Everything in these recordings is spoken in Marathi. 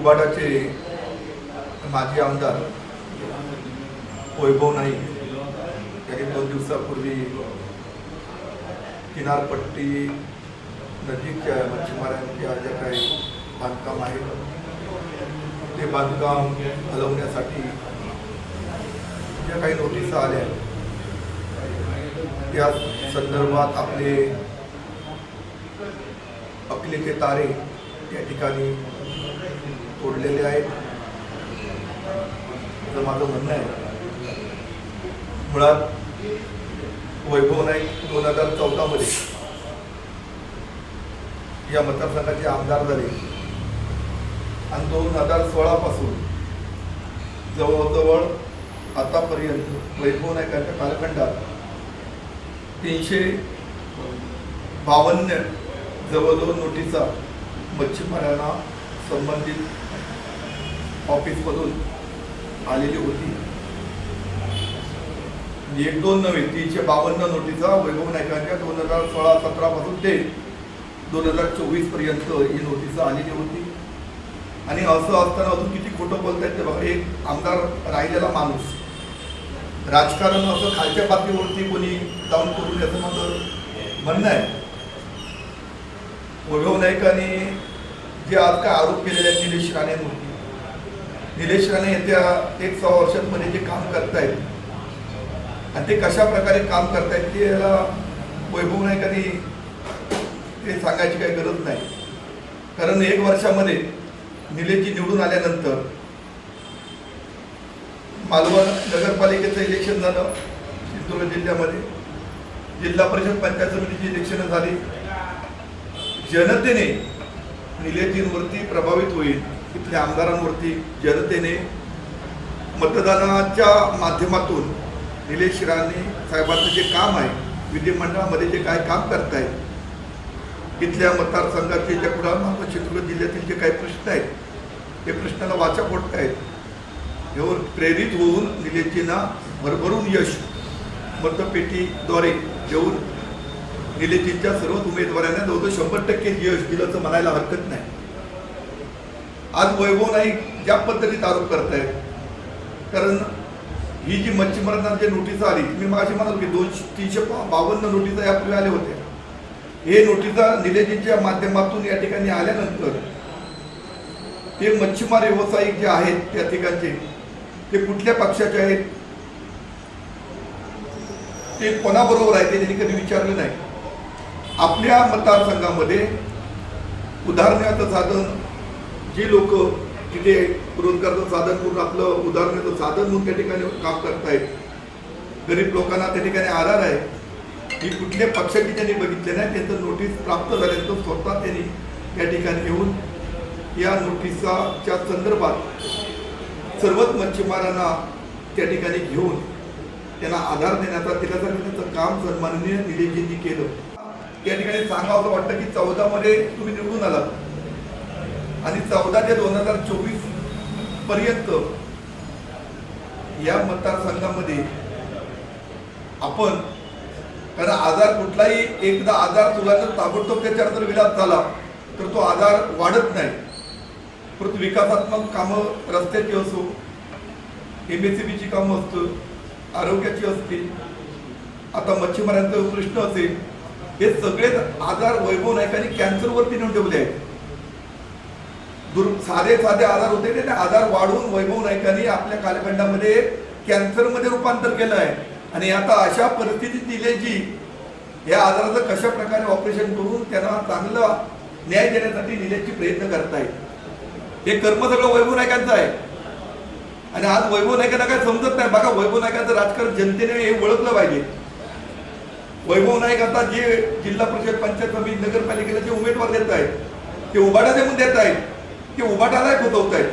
उबाटाचे माजी आमदार वैभव नाईक यांनी 2 दिवसापूर्वी किनारपट्टी नजीकच्या मच्छीमारांच्या ज्या काही बांधकाम आहे ते बांधकाम हलवण्यासाठी ज्या काही नोटिसा आल्या त्या संदर्भात आपले अकलेचे तारे या ठिकाणी तोडलेले आहेत असं माझं म्हणणं आहे. मुळात वैभव नाईक 2014 मध्ये या मतदारसंघाचे आमदार झाले आणि 2016 पासून जवळजवळ आतापर्यंत वैभव नाईकांच्या कालखंडात 352 जवळजवळ नोटिसा मच्छीमारांना संबंधित ऑफिसमधून आलेली होती. 1-2 नव्हे, 352 नोटिसा वैभव नाईकांच्या 2016-17 पासून ते 2024 पर्यंत ही नोटीस आलेली होती. आणि असं असताना अजून किती खोटं बोलतायत ते बघा. एक आमदार राहिलेला माणूस, राजकारण असं खालच्या पातळीवरती कोणी जाऊन करू नये असं माझं म्हणणं आहे. वैभव नाईकांनी जे आज काय आरोप केलेले आहेत निलेश राणेंवरती, निलेश राणे येत्या 1-6 वर्षांमध्ये जे काम करतायत आणि ते कशा प्रकारे काम करतायत ते याला वैभव नाईकांनी ते सांगायची काही गरज नाही. कारण 1 वर्षामध्ये निलेशजी निवडून आल्यानंतर मालवण नगरपालिकेचं इलेक्शन झालं, सिंधुदुर्ग जिल्ह्यामध्ये जिल्हा परिषद पंचायत समितीची इलेक्शन झाली. जनतेने निलेशजींवरती प्रभावित होईल, इथल्या आमदारांवरती जनतेने मतदानाच्या माध्यमातून निलेश राणे साहेबांचं जे काम आहे, विधिमंडळामध्ये जे काय काम करतायत, इथल्या मतदारसंघाचे ज्या कुडाळ चित्रदुर्ग जिल्ह्यातील जे काही प्रश्न आहेत ते प्रश्नाला वाचा फोडतायत. यावर प्रेरित होऊन निलेशजींना भरभरून यश मतपेटीद्वारे देऊन निलेशजींच्या सर्वच उमेदवारांना जवळजवळ 100% यश दिलं असं म्हणायला हरकत नाही. आज वैभव नाईक ज्या पद्धतीत आरोप करतायत, कारण ही जी मच्छीमारांना जे नोटीस आली, मी मागाशी म्हणालो की 352 नोटिसा यापूर्वी आल्या होत्या. हे नोटिसा निलेशजींच्या माध्यमातून या ठिकाणी आल्यानंतर ते मच्छीमार व्यावसायिक जे आहेत त्या ठिकाणचे ते कुठल्या पक्षाचे आहेत, ते कोणाबरोबर आहे ते त्यांनी कधी विचारलं नाही. आपल्या मतदारसंघामध्ये उदाहरणाचं साधन जे लोक तिथे रोजगाराचं साधन करून आपलं उदाहरणाचं साधन म्हणून त्या ठिकाणी काम करतायत, गरीब लोकांना त्या ठिकाणी आधार आहे, ही कुठल्या पक्षाची त्यांनी बघितले नाही. त्यांचं नोटीस प्राप्त झाल्यानंतर स्वतः त्यांनी त्या ठिकाणी येऊन या नोटिसाच्या संदर्भात सर्वच मच्छीमारांना त्या ठिकाणी घेऊन त्यांना आधार देण्याचा दिलासा देण्याचं काम सन्माननीय निलेशजींनी केलं. या ठिकाणी सांगावं असं वाटतं की 14 मध्ये तुम्ही निवडून आलात आणि 14 ते 2024 पर्यंत या मतदारसंघामध्ये आपण, कारण आजार कुठलाही एकदा आजार तुला जर ताबडतोब त्याच्यावर जर विलास झाला तर तो आजार वाढत नाही. परंतु विकासात्मक कामं रस्त्याची असो, MSCBची कामं असतो, आरोग्याची असतील, आता मच्छीमारांचा प्रश्न असेल, हे सगळेच आजार वैभव नाईकांनी कॅन्सरवरती नेऊन ठेवले आहेत. साधे आजार होते ते आजार वाढवून वैभव नाईकांनी आपल्या कालखंडामध्ये कॅन्सरमध्ये रूपांतर केलं आहे. आणि आता अशा परिस्थितीत निलेशजी या आजाराचं कशा प्रकारे ऑपरेशन करून त्यांना चांगला न्याय देण्यासाठी निलेशजी प्रयत्न करतायत. हे कर्म सगळं वैभव नाईकांचं आहे. आणि आज वैभव नाईकांना काय समजत नाही. बघा, वैभव नाईकांचं राजकारण जनतेने हे ओळखलं पाहिजे. वैभव नाईक आता जे जिल्हा परिषद पंचायत समिती नगरपालिकेला जे उमेदवार देत आहेत ते उबाटा देऊन देत आहेत, ते उबाटाला फसवत आहेत,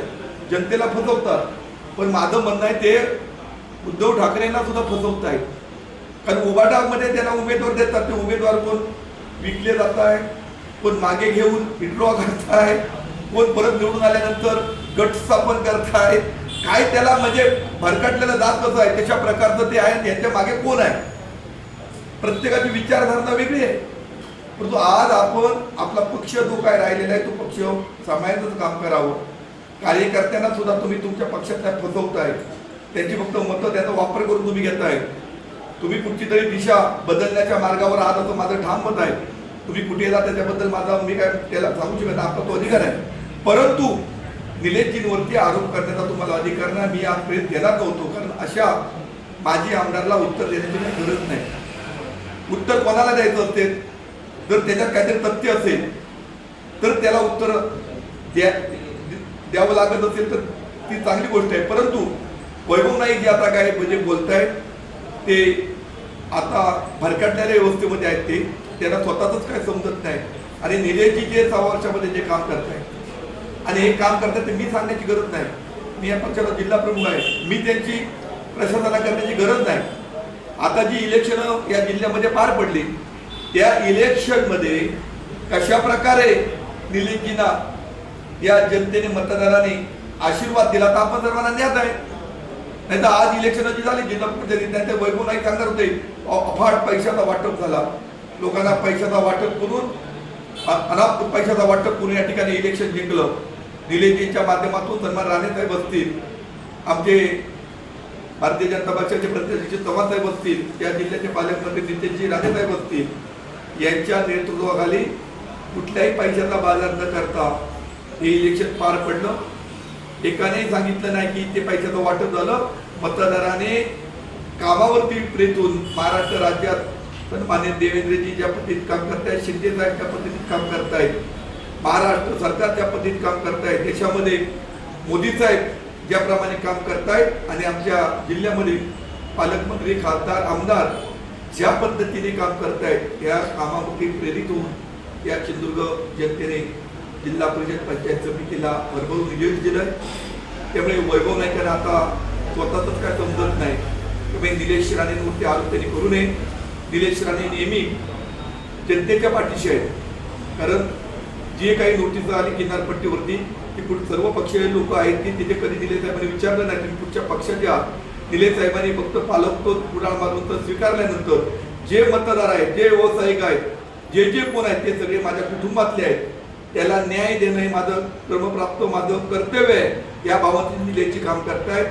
जनतेला फसवतात. पण माझं म्हणणं आहे ते उद्धव ठाकरेंना सुद्धा फसवत आहेत. कारण उबाटामध्ये त्यांना उमेदवार देतात, ते उमेदवार कोण विकले जात आहे, कोण मागे घेऊन विड्रॉ करताय, कोण परत निवडून आल्यानंतर गट स्थापन करताय. काय त्याला म्हणजे भरकटलेलं दात कसं आहे त्याच्या प्रकारचं ते आहे. यांच्या मागे कोण आहे, प्रत्येकाची विचारधारणा वेगळी आहे. परंतु आज आपण आपला पक्ष जो काय राहिलेला आहे तो पक्ष सांभाळण्याचं काम करावं. कार्यकर्त्यांना सुद्धा तुम्ही तुमच्या पक्षात फसवताय, त्यांची फक्त मतं त्याचा वापर करून तुम्ही घेताय. तुम्ही कुठची तरी दिशा बदलण्याच्या मार्गावर आहात असं माझं ठाम मत आहे. तुम्ही कुठे जाता त्याच्याबद्दल माझा मी काय त्याला सांगू शकत नाही, आपला तो अधिकार आहे. परंतु निलेशजींवरती आरोप करण्याचा तुम्हाला अधिकार नाही. मी आजपर्यंत देणार नव्हतो, कारण अशा माजी आमदारला उत्तर देण्याची काही गरज नाही. उत्तर कोणाला द्यायचं असते, जर त्याच्यात काहीतरी तथ्य असेल तर त्याला उत्तर द्यावं लागत असेल तर ती चांगली गोष्ट आहे. परंतु वैभव नाईक जे आता काय म्हणजे बोलतायत ते आता भरकटलेल्या व्यवस्थेमध्ये आहेत, ते त्यांना स्वतःच काय समजत नाही. आणि निलेशजी जे 6 वर्षामध्ये जे काम करतायत आणि हे काम करतात ते मी सांगण्याची गरज नाही. मी या पक्षाचा जिल्हा प्रमुख आहे, मी त्यांची प्रशासना करण्याची गरज नाही. आता जी इलेक्शन या जिल्ह्यामध्ये पार पडली त्या इलेक्शनमध्ये कशा प्रकारे निलेशजींना या जनतेने मतदारांनी आशीर्वाद दिला तर आपण सर्वांना ज्ञात आहे. नाही तर आज इलेक्शन जी झाली जिल्हा परिषदेत नाही तर वैभव नाईक सांगणार होते अफाट पैशाचा वाटप झाला, लोकांना पैशाचा वाटप करून अनाप पैशाचा वाटप करून या ठिकाणी इलेक्शन जिंकलं. निलेशजींच्या माध्यमातून सन्मान राणेसाहेब असतील, आमचे भारतीय जनता पक्षाचे प्रदेशाध्यक्ष चव्हाण साहेब असतील, या जिल्ह्याचे पालकमंत्री नितेशजी राणेसाहेब असतील, यांच्या नेतृत्वाखाली कुठल्याही पैशाचा बाजार न करता हे इलेक्शन पार पडलं. एकाने सांगितलं नाही की ते पैशाचं वाटप झालं. मतदाराने कामावरती प्रेतून महाराष्ट्र राज्यात सन्मान्य देवेंद्रजी ज्या पद्धतीत काम करतायत, शिंदे साहेब त्या पद्धतीत काम करतायत, महाराष्ट्र सरकार त्या पद्धतीत काम करतायत, देशामध्ये मोदी साहेब ज्याप्रमाणे काम करतायत आणि आमच्या जिल्ह्यामध्ये पालकमंत्री खासदार आमदार ज्या पद्धतीने काम करतायत या कामावरती प्रेरित होऊन या सिंधुदुर्ग जनतेने जिल्हा परिषद पंचायत समितीला भरभरून नियोजन दिलं. त्यामुळे वैभव नाईकांना आता स्वतःच काय समजत नाही. त्यामुळे निलेश राणेंवरती आरोप त्यांनी करू नये. निलेश राणे नेहमी जनतेच्या पाठीशी आहेत, कारण जे काही नोटीस आली किनारपट्टीवरती ती सर्व पक्षीय लोक आहेत की तिथे कधी निलेश साहेबांनी विचारलं नाही तुम्ही पुढच्या पक्षाच्या. निलेश साहेबांनी फक्त पालकत्व पुराण मारून तर स्वीकारल्यानंतर जे मतदार आहेत, जे व्यावसायिक आहेत, जे जे कोण आहेत ते सगळे माझ्या कुटुंबातले आहेत, त्याला न्याय देणं हे माझं क्रमप्राप्त माझं कर्तव्य आहे. या भावातून निलेशजी काम करतायत.